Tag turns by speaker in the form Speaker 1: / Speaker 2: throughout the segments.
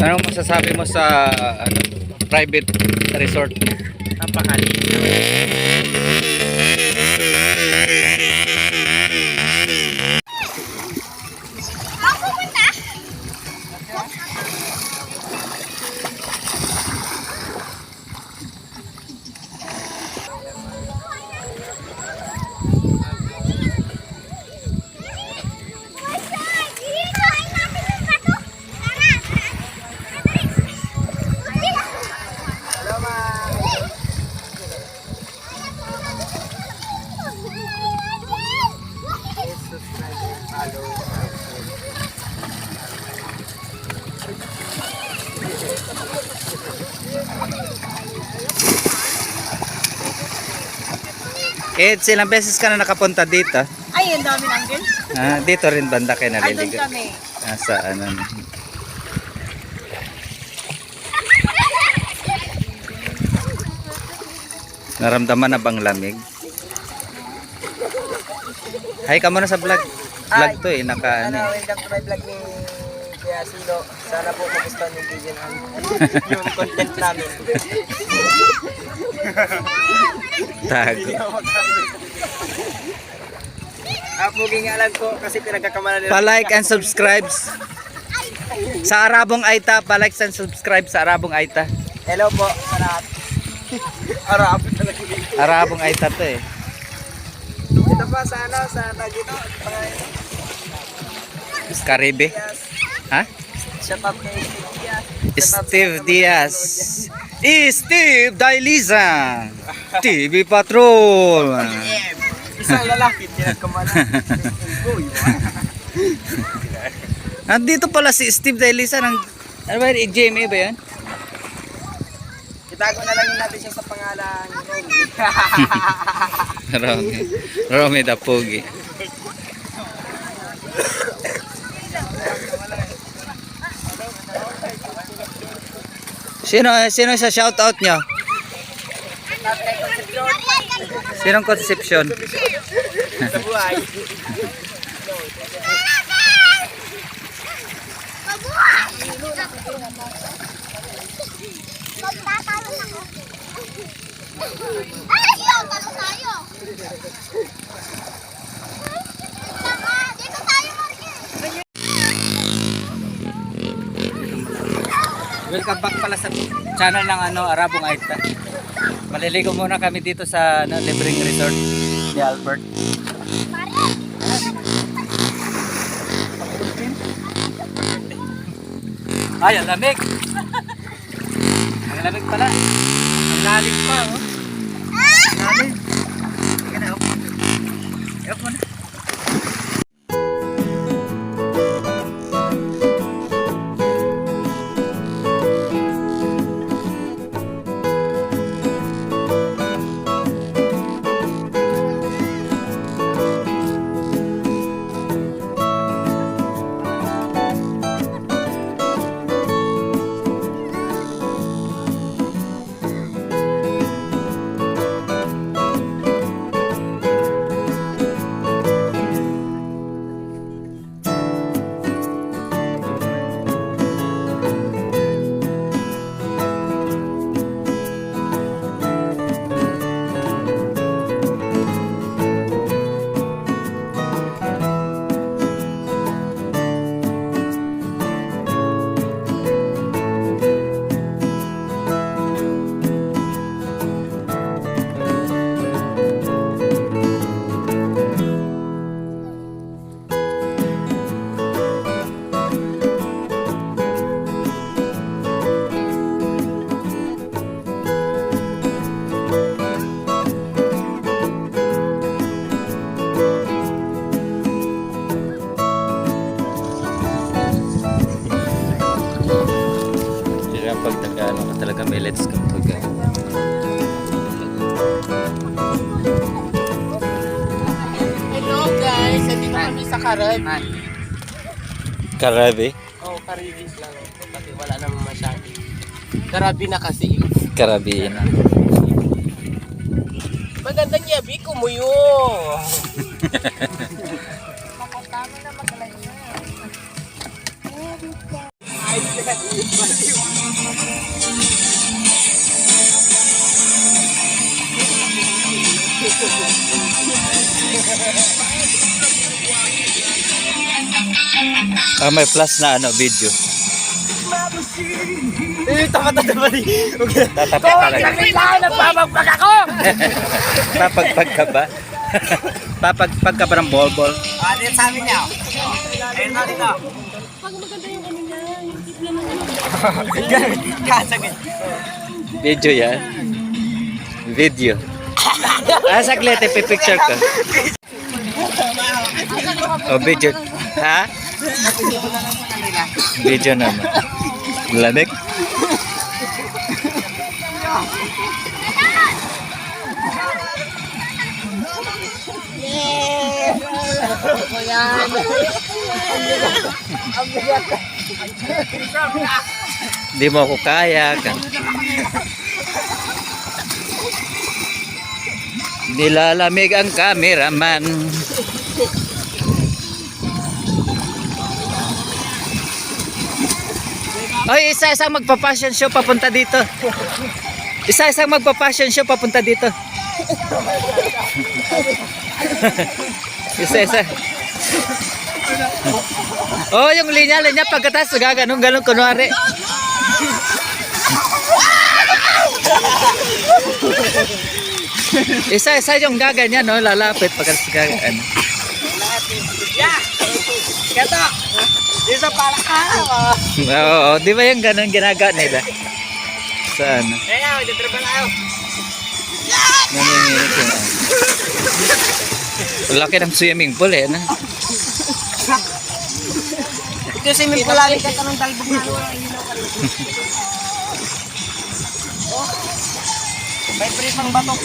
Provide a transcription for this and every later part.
Speaker 1: Ano masasabi mo sa private resort?
Speaker 2: Napakaliit.
Speaker 1: Ilang beses ka na nakapunta dito?
Speaker 3: Ay, ang dami ng girl.
Speaker 1: Dito rin banda kayo
Speaker 3: Ay, doon
Speaker 1: naliligo.
Speaker 3: kami.
Speaker 1: Sa ano? Naramdaman na bang lamig? Hi ka muna sa vlog. Vlog to naka ano.
Speaker 2: Welcome to my vlog ni Kuya Silo. Sana po magustuhan yung video namin. Yung content namin.
Speaker 1: Tago.
Speaker 2: Pugi nga lang po kasi pinagkakamalan nila.
Speaker 1: Pa-like and subscribe sa Arabong Aita. Pa-like and subscribe sa Arabong Aita.
Speaker 2: Hello po sa lahat. Arabo talaga.
Speaker 1: Arabong Aita to
Speaker 2: Ito pa sa ano, sa Tagito.
Speaker 1: Caribe. Ha?
Speaker 2: Shout out kay
Speaker 1: Steve Diaz. Steve Dailiza. TV Patrol.
Speaker 2: Isang lalaki, pinagkamalan.
Speaker 1: Nandito pala si Steve Dailiza ng ano ba yun? GMA ba yan?
Speaker 2: Itago na lang natin siya sa pangalan Romy.
Speaker 1: Romy the Pogi. Sino sa shoutout nyo? Sinong Concepcion?
Speaker 2: Sa buhay.
Speaker 3: Magtatalon ako. Ay, yun! Talo tayo! Dito tayo, Marky!
Speaker 1: Welcome back pala sa channel ng Arabong Aita. Maliligo muna kami dito sa libreng resort ni Albert. Ay, ang lamig! Ang lamig pala. Ang lalim pa, oh. Ang lalim. Sige na, up. Up mo na.
Speaker 4: talaga may let's go to guys.
Speaker 2: Hello guys, dito kami sa Karib.
Speaker 4: Karabi?
Speaker 2: Oh, Karibis lang. Kasi wala naman masyado. Karabi na kasi.
Speaker 4: Karabiin.
Speaker 2: Maganda niya, Biko mo yun.
Speaker 4: Ah, may plus na ano, video.
Speaker 2: Tapat ba ni?
Speaker 4: Tatapak talaga.
Speaker 2: Nagpapagpag ako!
Speaker 4: Papagpag ka ba? Papagpag ka ba ng ball-ball?
Speaker 2: Dito sa amin niya. Ayun na dito.
Speaker 3: Pag maganda yung ano niya, yung tip naman.
Speaker 2: Kasagin.
Speaker 4: Video yan? Video. Ah, saglit, ipipicture ko. Oh, video. Ha? Video naman. Lamig? Hindi mo ako kaya. Nilalamig ang cameraman. Oy, isa-isang magpa-fashion show papunta dito. Isa-isang magpa-fashion show papunta dito. Isa-isa. Oh, yung linya pagkatas gaganong kunwari. Isa-isa yung gaganyan, no, lalapit pagkatas gagan.
Speaker 2: Yeah! Kato! Dito pala ka!
Speaker 4: Oo, di ba yung ganun ginaga nila? Saan?
Speaker 2: Ayan, dito ba tayo?
Speaker 4: Nanginginig yun. Laki ng swimming pool eh.
Speaker 2: Ito si Mim Kulali ka tanong talbog na. May pripang batok.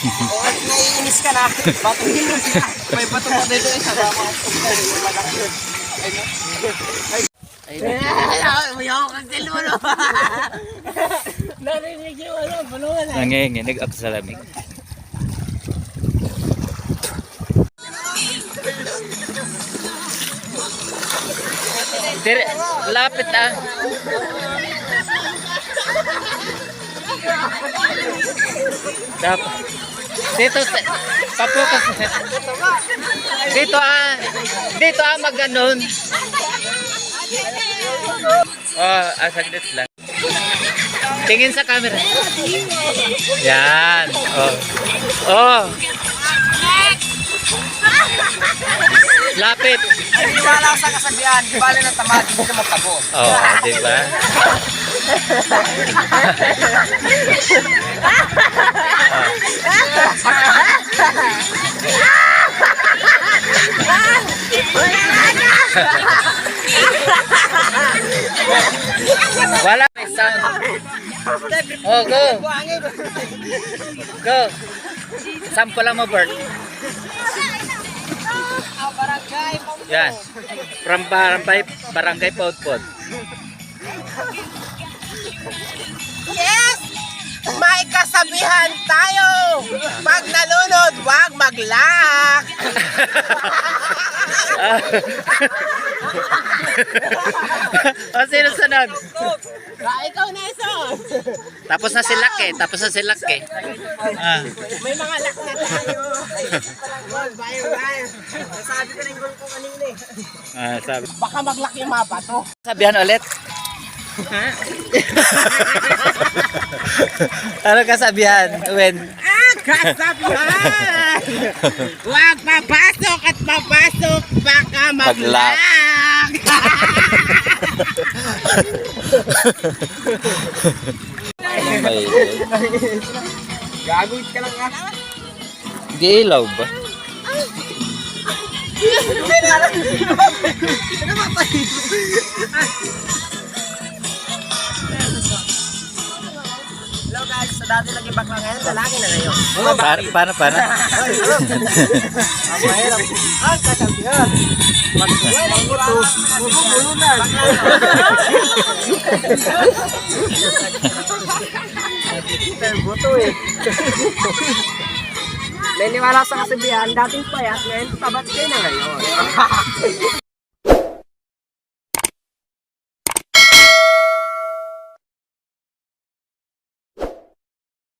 Speaker 2: O, at naiinis ka na. Batok din mo siya. May batok pa dito isa. Mayaw kang siluro. Narinig yung ano, bulungan.
Speaker 4: Nanginginig ako sa lamig. Lapit ah. Dapat. Dito, papokas. Dito maganon. Oh, saglit lang. Tingin sa camera. Yan. Oh. Oh. Lapit.
Speaker 2: Ay, di bala sa kasabihan. Di bala ng tamad. Hindi ka magtago.
Speaker 4: Oh, di ba? Wala may sound. Oh, go. Go. Sample lang mo, Bert. Yan. From Barangay Podpod.
Speaker 2: Yes! May kasabihan tayo! Pag nalunod, wag maglak!
Speaker 4: O, sino sunod?
Speaker 2: Ikaw na iso!
Speaker 4: Tapos na si Lak eh. Ah.
Speaker 2: May mga lak na tayo! Goal, bayo. Sabi ko na yung goal ko kanina eh.
Speaker 4: Ah, sabi.
Speaker 2: Baka maglak yung mapa to.
Speaker 4: Sabihan ulit. Ano kasabihan? When?
Speaker 2: Kasabihan! Huwag papasok at papasok, baka maglak!
Speaker 4: May
Speaker 2: Gagawin ka lang ah!
Speaker 4: giilaw ba?
Speaker 2: dati naging bakla ngayon, lalaki na ngayon.
Speaker 4: Paano?
Speaker 2: Ang mahirap. Ang kakampihan. Magtuwa ng buto. Bubulunan. Pero buto eh. Naniniwala sa kasabihan, dating payat, ngayon tabat kayo na ngayon.